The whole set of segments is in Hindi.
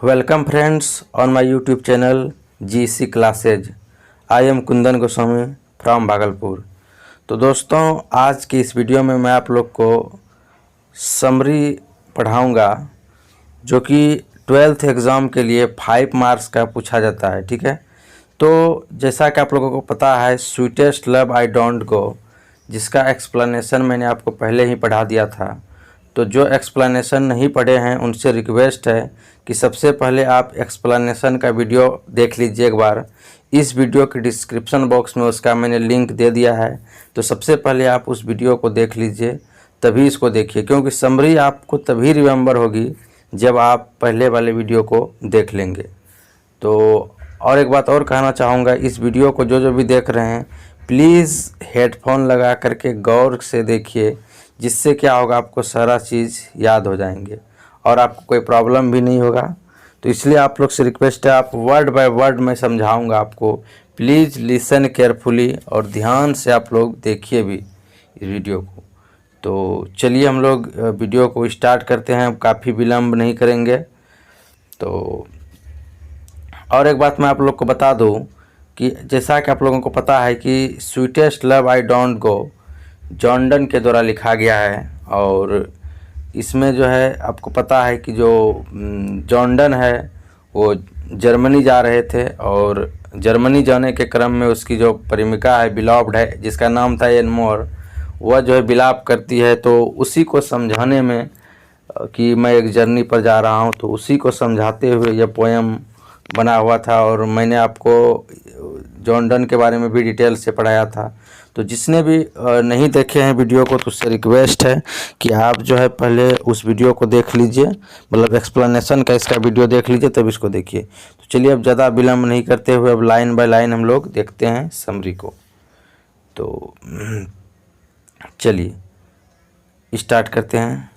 Welcome friends on my YouTube channel GC classes. I am Kundan Goswami from Bhagalpur. तो दोस्तों, आज की इस वीडियो में मैं आप लोग को समरी पढ़ाऊंगा जो कि 12th एग्ज़ाम के लिए 5 मार्क्स का पूछा जाता है। ठीक है, तो जैसा कि आप लोगों को पता है, sweetest love I don't go, जिसका एक्सप्लेनेशन मैंने आपको पहले ही पढ़ा दिया था। तो जो एक्सप्लेनेशन नहीं पढ़े हैं उनसे रिक्वेस्ट है कि सबसे पहले आप एक्सप्लेनेशन का वीडियो देख लीजिए एक बार। इस वीडियो के डिस्क्रिप्शन बॉक्स में उसका मैंने लिंक दे दिया है, तो सबसे पहले आप उस वीडियो को देख लीजिए, तभी इसको देखिए, क्योंकि समरी आपको तभी रिमेंबर होगी जब आप पहले वाले वीडियो को देख लेंगे। तो और एक बात और कहना चाहूँगा, इस वीडियो को जो भी देख रहे हैं प्लीज़ हेडफोन लगा करके गौर से देखिए, जिससे क्या होगा, आपको सारा चीज़ याद हो जाएंगे और आपको कोई प्रॉब्लम भी नहीं होगा। तो इसलिए आप लोग से रिक्वेस्ट है, आप वर्ड बाय वर्ड मैं समझाऊंगा आपको, प्लीज़ लिसन केयरफुली और ध्यान से आप लोग देखिए भी इस वीडियो को। तो चलिए हम लोग वीडियो को स्टार्ट करते हैं, काफ़ी विलम्ब नहीं करेंगे। तो और एक बात मैं आप लोग को बता दूं कि जैसा कि आप लोगों को पता है कि sweetest love I don't go John Donne के द्वारा लिखा गया है, और इसमें जो है आपको पता है कि जो जॉन डन है वो जर्मनी जा रहे थे, और जर्मनी जाने के क्रम में उसकी जो प्रेमिका है, बिलॉव्ड है, जिसका नाम था एन मोर, वह जो है विलाप करती है। तो उसी को समझाने में कि मैं एक जर्नी पर जा रहा हूँ, तो उसी को समझाते हुए यह पोएम बना हुआ था। और मैंने आपको जॉन डन के बारे में भी डिटेल से पढ़ाया था। तो जिसने भी नहीं देखे हैं वीडियो को, तो उससे रिक्वेस्ट है कि आप जो है पहले उस वीडियो को देख लीजिए, मतलब एक्सप्लेनेशन का इसका वीडियो देख लीजिए, तब इसको देखिए। तो चलिए, अब ज़्यादा विलम्ब नहीं करते हुए अब लाइन बाय लाइन हम लोग देखते हैं समरी को। तो चलिए स्टार्ट करते हैं।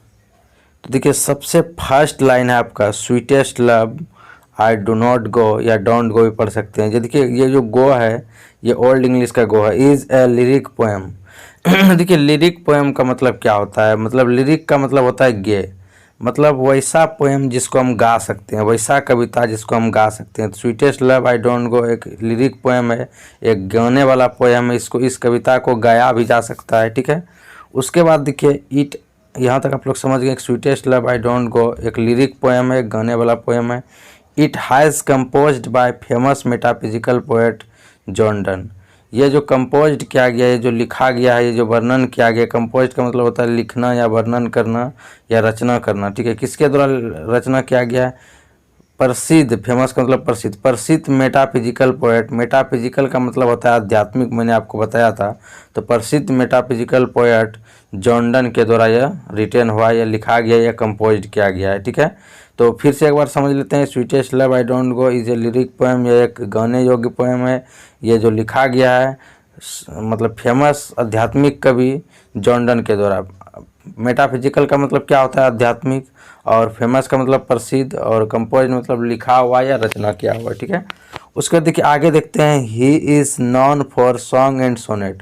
तो देखिए, सबसे फर्स्ट लाइन है आपका, sweetest love I do not go, या डोंट गो भी पढ़ सकते हैं। देखिए, ये जो गो है ये ओल्ड इंग्लिश का गो है, इज़ ए लिरिक पोएम। देखिए, लिरिक पोएम का मतलब क्या होता है, मतलब लिरिक का मतलब होता है गे, मतलब वैसा पोएम जिसको हम गा सकते हैं, वैसा कविता जिसको हम गा सकते हैं। तो sweetest love I don't go एक लिरिक पोएम है, एक गाने वाला पोएम है। इसको, इस कविता को गाया भी जा सकता है। ठीक है, उसके बाद देखिए, इट, यहाँ तक आप लोग समझ गए। Sweetest love I don't go एक लिरिक पोएम है, एक गाने वाला पोएम है। It has composed bye famous metaphysical poet John Donne. ये जो कंपोज्ड किया गया है, जो लिखा गया है, ये जो वर्णन किया गया, कंपोज्ड का मतलब होता है लिखना या वर्णन करना या रचना करना। ठीक है, किसके द्वारा रचना किया गया है? प्रसिद्ध, फेमस का मतलब प्रसिद्ध, प्रसिद्ध मेटाफिजिकल पोएट। मेटाफिजिकल का मतलब होता है आध्यात्मिक, मैंने आपको बताया था। तो प्रसिद्ध मेटाफिजिकल पोएट जॉन डन के द्वारा यह रिटेन हुआ, या लिखा गया, या कंपोज्ड किया गया है। ठीक है, तो फिर से एक बार समझ लेते हैं। Sweetest love I don't go is a lyric poem, यह एक गाने योग्य पोएम है। ये जो लिखा गया है मतलब फेमस आध्यात्मिक कवि जॉन डन के द्वारा। मेटाफिजिकल का मतलब क्या होता है? आध्यात्मिक। और फेमस का मतलब प्रसिद्ध, और कंपोज मतलब लिखा हुआ या रचना किया हुआ। ठीक है, उसके बाद देखिए आगे देखते हैं। He is known for song and sonnet.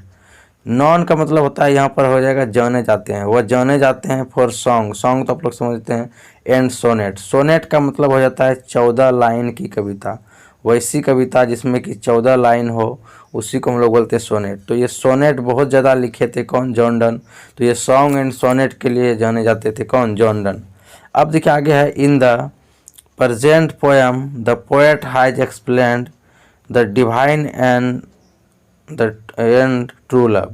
Known का मतलब होता है, यहाँ पर हो जाएगा जाने जाते हैं, वह जाने जाते हैं। फॉर सॉन्ग, सॉन्ग तो आप लोग समझते हैं। एंड सोनेट, सोनेट का मतलब हो जाता है 14 लाइन की कविता। वैसी कविता जिसमें कि 14 लाइन हो, उसी को हम लोग बोलते हैं सोनेट। तो ये सोनेट बहुत ज़्यादा लिखे थे कौन? John Donne. तो ये सॉन्ग एंड सोनेट के लिए जाने जाते थे कौन? John Donne. अब देखिए आगे है, in the present poem the poet has explained the divine and true love.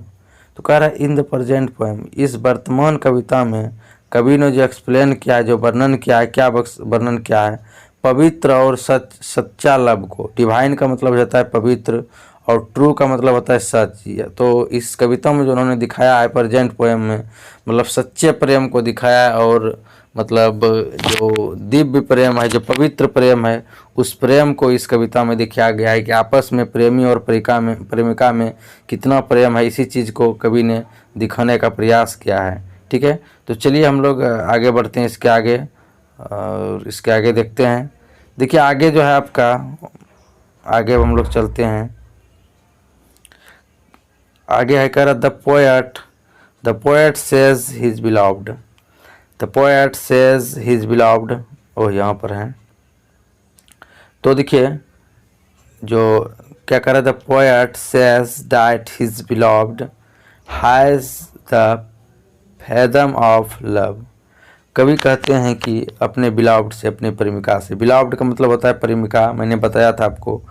तो कह रहा है इन द प्रेजेंट पोएम, इस वर्तमान कविता में कवि ने जो एक्सप्लेन किया है, जो वर्णन किया है, क्या वर्णन किया है? पवित्र और सच्चा लव को। डिवाइन का मतलब हो जाता है पवित्र, और ट्रू का मतलब होता है सच। तो इस कविता में जो उन्होंने दिखाया है प्रेजेंट पोएम में, मतलब सच्चे प्रेम को दिखाया है, और मतलब जो दिव्य प्रेम है, जो पवित्र प्रेम है, उस प्रेम को इस कविता में दिखाया गया है कि आपस में प्रेमी और प्रेमिका में कितना प्रेम है। इसी चीज़ को कवि ने दिखाने का प्रयास किया है। ठीक है, तो चलिए हम लोग आगे बढ़ते हैं इसके आगे, और इसके आगे देखते हैं। देखिए आगे जो है आपका, आगे हम लोग चलते हैं। आगे है, कह रहा the poet says his beloved. The poet says his beloved, ओह यहाँ पर है, तो देखिए जो क्या कर रहा था, poet says that his beloved has the fathom of love. कवि कहते हैं कि अपने बिलव्ड से, अपने प्रेमिका से, बिलव्ड का मतलब होता है प्रेमिका, मैंने बताया था आपको।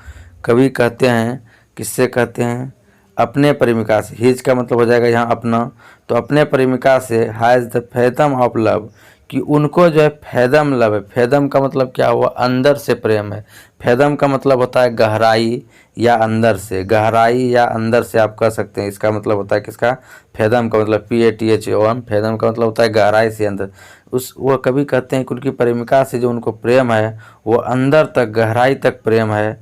कवि कहते हैं, किससे कहते हैं, अपने प्रेमिका से। हिज का मतलब हो जाएगा यहाँ अपना, तो अपने प्रेमिका से has the fathom of love, कि उनको जो है फैदम लव है। फैदम का मतलब क्या हुआ, अंदर से प्रेम है। फैदम का मतलब होता है गहराई या अंदर से, गहराई या अंदर से आप कह सकते हैं। इसका मतलब होता है किसका, फैदम का मतलब PATHOM, फैदम का मतलब होता है गहराई से, अंदर। वो कभी कहते हैं कि उनकी प्रेमिका से जो उनको प्रेम है वो अंदर तक, गहराई तक प्रेम है।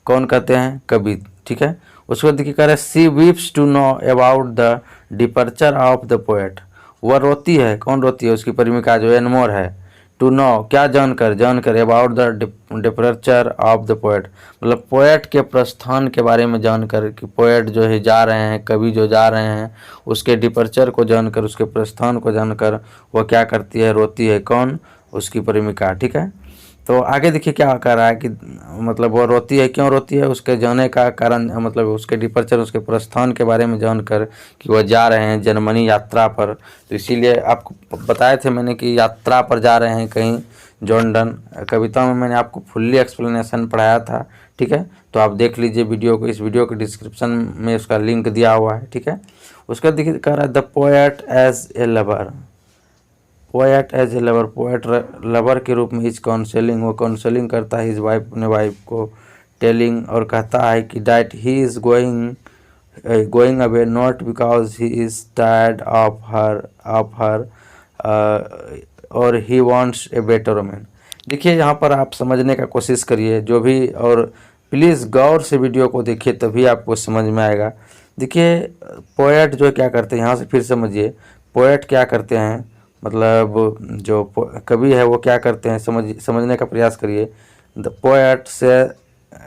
कौन कहते हैं, कवि, ठीक है। उसको देखिए कह रहे, she weeps to know about the departure of the poet. वह रोती है, कौन रोती है, उसकी प्रेमिका जो एनमोर है। टू नो क्या, जानकर, जानकर about the departure of the poet, मतलब पोएट के प्रस्थान के बारे में जानकर, कि पोएट जो है जा रहे हैं, कवि जो जा रहे हैं, उसके डिपर्चर को जानकर, उसके प्रस्थान को जानकर वह क्या करती है, रोती है। कौन, उसकी प्रेमिका, ठीक है। तो आगे देखिए क्या कर रहा है कि मतलब वो रोती है, क्यों रोती है, उसके जाने का कारण, मतलब उसके डिपर्चर, उसके प्रस्थान के बारे में जानकर, कि वह जा रहे हैं जर्मनी यात्रा पर। तो इसीलिए आपको बताए थे मैंने कि यात्रा पर जा रहे हैं कहीं, जॉर्डन। कविता में मैंने आपको फुल्ली एक्सप्लेनेशन पढ़ाया था, ठीक है। तो आप देख लीजिए वीडियो को, इस वीडियो के डिस्क्रिप्शन में उसका लिंक दिया हुआ है, ठीक है। उसका देखिए कह रहा है, the poet as a lover, poet as a lover, poet lover के रूप में इज काउंसलिंग, वो काउंसलिंग करता है इस वाइफ, अपने वाइफ को, टेलिंग, और कहता है कि that he is going away not because he is tired of her और he wants a better woman. देखिए यहाँ पर आप समझने का कोशिश करिए जो भी, और प्लीज़ गौर से वीडियो को देखिए, तभी आपको समझ में आएगा। देखिए पोएट जो क्या करते हैं, यहाँ से फिर समझिए, पोएट क्या करते हैं, मतलब जो कवि है वो क्या करते हैं, समझने का प्रयास करिए। द पोएट से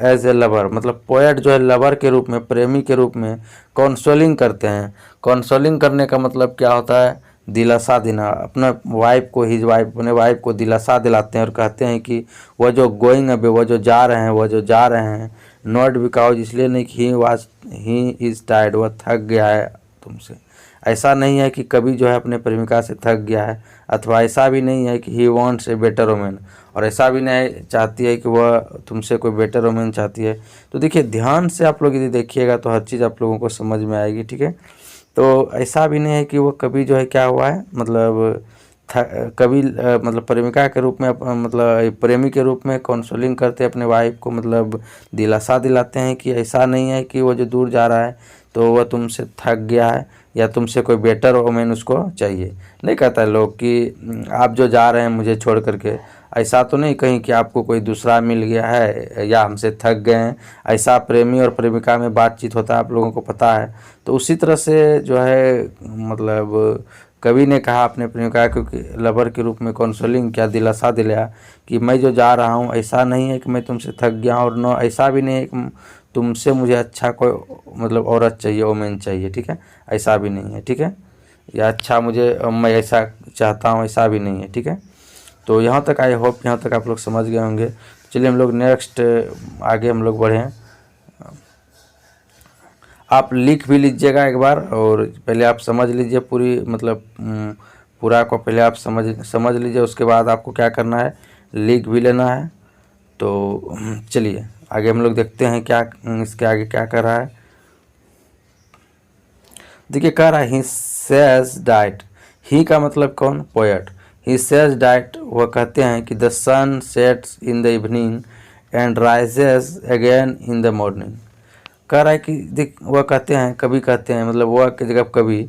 एज ए लवर, मतलब पोएट जो है लवर के रूप में, प्रेमी के रूप में काउंसलिंग करते हैं। काउंसलिंग करने का मतलब क्या होता है, दिलासा देना। अपना वाइफ को, हिज वाइफ, अपने वाइफ को दिलासा दिलाते हैं और कहते हैं कि वह जो गोइंग अवे, वह जो जा रहे हैं, वह जो जा रहे हैं, नॉट बिकॉज, इसलिए नहीं कि ही इज़ टायर्ड, वह थक गया है तुमसे। ऐसा नहीं है कि कभी जो है अपने प्रेमिका से थक गया है, अथवा ऐसा भी नहीं है कि ही वांट्स ए बेटर वुमन, और ऐसा भी नहीं चाहती है कि वह तुमसे कोई बेटर वुमन चाहती है। तो देखिए ध्यान से आप लोग यदि देखिएगा तो हर चीज़ आप लोगों को समझ में आएगी, ठीक है। तो ऐसा भी नहीं है कि वो कभी जो है क्या हुआ है, मतलब कभी मतलब प्रेमिका के रूप में, मतलब प्रेमी के रूप में काउंसलिंग करते अपने वाइफ को, मतलब दिलासा दिलाते हैं कि ऐसा नहीं है कि वो जो दूर जा रहा है तो वह तुमसे थक गया है या तुमसे कोई बेटर वुमन उसको चाहिए। नहीं कहता है लोग कि आप जो जा रहे हैं मुझे छोड़ करके, ऐसा तो नहीं कहीं कि आपको कोई दूसरा मिल गया है या हमसे थक गए हैं। ऐसा प्रेमी और प्रेमिका में बातचीत होता है, आप लोगों को पता है। तो उसी तरह से जो है, मतलब कवि ने कहा अपने प्रेमिका क्योंकि लवर के रूप में काउंसलिंग क्या, दिलासा दिलाया कि मैं जो जा रहा हूँ ऐसा नहीं है कि मैं तुमसे थक गया हूँ, और न ऐसा भी नहीं है कि तुमसे मुझे अच्छा कोई मतलब औरत चाहिए, वुमेन चाहिए, ठीक है, ऐसा भी नहीं है, ठीक है। या अच्छा मुझे, मैं ऐसा चाहता हूँ, ऐसा भी नहीं है, ठीक है। तो यहाँ तक आई होप यहाँ तक आप लोग समझ गए होंगे। चलिए हम लोग नेक्स्ट आगे हम लोग बढ़ें। आप लिख भी लीजिएगा एक बार, और पहले आप समझ लीजिए पूरी, मतलब पूरा को पहले आप समझ लीजिए, उसके बाद आपको क्या करना है, लिख भी लेना है। तो चलिए आगे हम लोग देखते हैं क्या इसके आगे क्या कर रहा है। देखिए कह रहा है, ही सेज डाइट, ही का मतलब कौन, पोएट। ही सेज डाइट, वह कहते हैं कि the sun sets in the evening and rises again in the morning. कह रहा है कि देख, वह कहते हैं, कभी कहते हैं, मतलब वह की जगह कभी,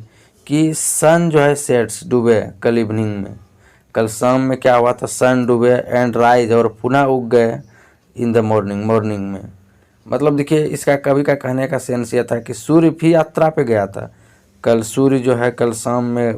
कि सन जो है सेट्स, डूबे कल इवनिंग में, कल शाम में क्या हुआ था, सन डूबे एंड राइज, और पुनः उग गए इन द मॉर्निंग, मॉर्निंग में। मतलब देखिए इसका कवि का कहने का सेंस ये था कि सूर्य भी यात्रा पे गया था, कल सूर्य जो है कल शाम में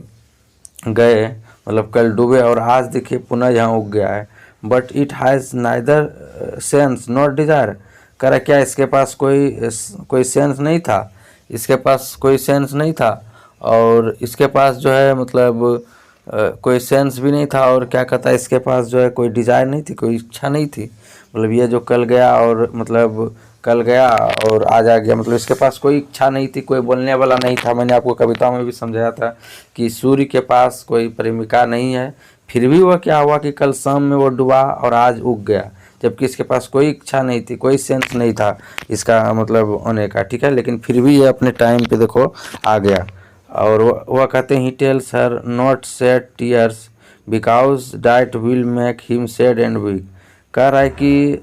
गए, मतलब कल डूबे, और आज देखिए पुनः यहाँ उग गया है। But it has neither sense not Dzire. कह रहा क्या इसके पास कोई सेंस नहीं था, इसके पास कोई सेंस नहीं था, और इसके पास जो है मतलब कोई सेंस भी नहीं था, और क्या कहता है, इसके पास जो है कोई डिज़ायर नहीं थी, कोई इच्छा नहीं थी। मतलब ये जो कल गया और मतलब कल गया और आज आ गया, मतलब इसके पास कोई इच्छा नहीं थी, कोई बोलने वाला नहीं था। मैंने आपको कविताओं में भी समझाया था कि सूर्य के पास कोई प्रेमिका नहीं है, फिर भी वह क्या हुआ कि कल शाम में वो डूबा और आज उग गया, जबकि इसके पास कोई इच्छा नहीं थी, कोई सेंस नहीं था इसका मतलब होने का, ठीक है। लेकिन फिर भी ये अपने टाइम पे देखो आ गया। और वह कहते हैं, he tells her not shed tears because that will make him sad and weak. कह रहा है कि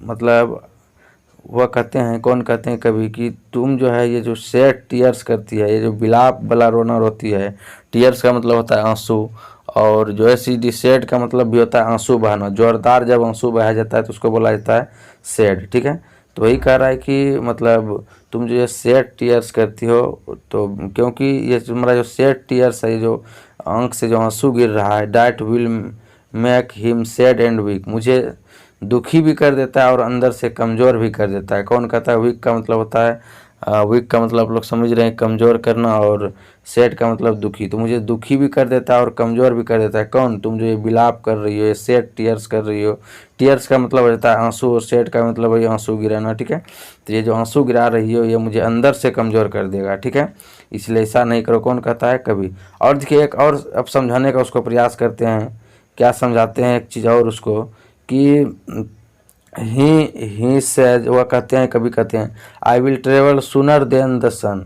मतलब वह कहते हैं, कौन कहते हैं कभी, कि तुम जो है ये जो सैड टीयर्स करती है, ये जो बिलाप वाला रोना रोती है, टीयर्स का मतलब होता है आंसू, और जो है सीधी सैड का मतलब भी होता है आंसू बहाना। जोरदार जब आंसू बहाया जाता है तो उसको बोला जाता है सैड, ठीक है। तो वही कह रहा है कि मतलब तुम जो ये सैड टीयर्स करती हो, तो क्योंकि ये तुम्हारा जो सैड टीयर्स है, ये जो आंख से जो आंसू गिर रहा है, that will make him sad and weak, मुझे दुखी भी कर देता है और अंदर से कमज़ोर भी कर देता है। कौन कहता है, वीक का मतलब होता है, वीक का मतलब आप लोग समझ रहे हैं, कमज़ोर करना, और सैड का मतलब दुखी। तो मुझे दुखी भी कर देता है और कमज़ोर भी कर देता है। कौन, तुम जो ये बिलाप कर रही हो, ये सैड टीयर्स कर रही हो। टीयर्स का मतलब रहता है आंसू, और सैड का मतलब वही आंसू गिराना, ठीक है। तो ये जो आंसू गिरा रही हो, ये मुझे अंदर से कमज़ोर कर देगा, ठीक है। इसलिए ऐसा नहीं करो। कौन कहता है, कभी। और देखिए एक और अब समझाने का उसको प्रयास करते हैं, क्या समझाते हैं एक चीज़ और उसको, कि ही सेज, वह कहते हैं, कभी कहते हैं, I will travel sooner than the sun.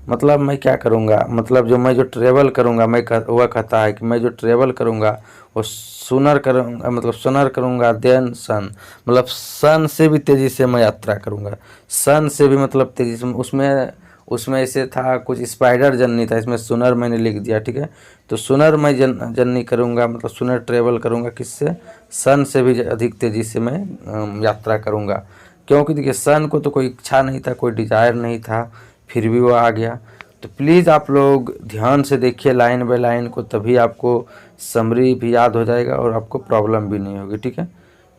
मतलब मैं क्या करूँगा, मतलब जो मैं जो ट्रेवल करूँगा, वह कहता है कि मैं जो ट्रेवल करूँगा वो सूनर करूँगा, मतलब सूनर करूँगा देन सन, मतलब सन से भी तेज़ी से मैं यात्रा करूँगा। सन से भी मतलब तेज़ी से, उसमें उसमें ऐसे था कुछ स्पाइडर जर्नी था, इसमें सुनर मैंने लिख दिया, ठीक है। तो सुनर मैं जर्नी करूँगा, मतलब सुनर ट्रेवल करूँगा, किससे, सन से भी अधिक तेज़ी से मैं यात्रा करूँगा। क्योंकि देखिए सन को तो कोई इच्छा नहीं था, कोई डिजायर नहीं था, फिर भी वो आ गया। तो प्लीज़ आप लोग ध्यान से देखिए लाइन बाय लाइन को, तभी आपको समरी भी याद हो जाएगा और आपको प्रॉब्लम भी नहीं होगी, ठीक है।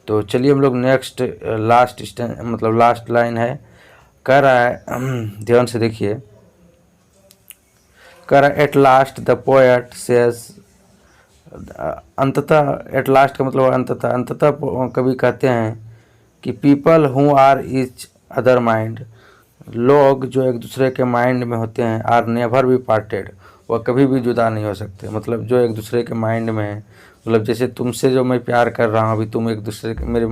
तो चलिए हम लोग नेक्स्ट लास्ट मतलब लास्ट लाइन है, कह रहा है ध्यान से देखिए, कह रहा है at last the poet says, अंततः, एट लास्ट का मतलब अंततः, अंततः कवि कहते हैं कि people who are each other mind, लोग जो एक दूसरे के माइंड में होते हैं, आर नेवर बी पार्टेड, वह कभी भी जुदा नहीं हो सकते। मतलब जो एक दूसरे के माइंड में है, मतलब जैसे तुमसे जो मैं प्यार कर रहा हूँ अभी, तुम एक दूसरे के मेरे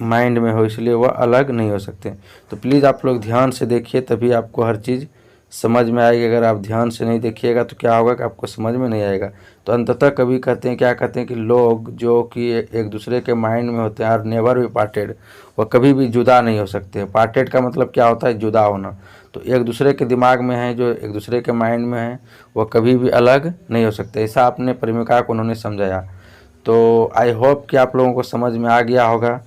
माइंड में हो, इसलिए वह अलग नहीं हो सकते। तो प्लीज़ आप लोग ध्यान से देखिए, तभी आपको हर चीज़ समझ में आएगी। अगर आप ध्यान से नहीं देखिएगा तो क्या होगा कि आपको समझ में नहीं आएगा। तो अंततः कभी कहते हैं, क्या कहते हैं, कि लोग जो कि एक दूसरे के माइंड में होते हैं, आर नेवर बी पार्टेड, वह कभी भी जुदा नहीं हो सकते। पार्टेड का मतलब क्या होता है, जुदा होना। तो एक दूसरे के दिमाग में है, जो एक दूसरे के माइंड में है, वह कभी भी अलग नहीं हो सकते। ऐसा अपने प्रेमिका को उन्होंने समझाया। तो आई होप कि आप लोगों को समझ में आ गया होगा।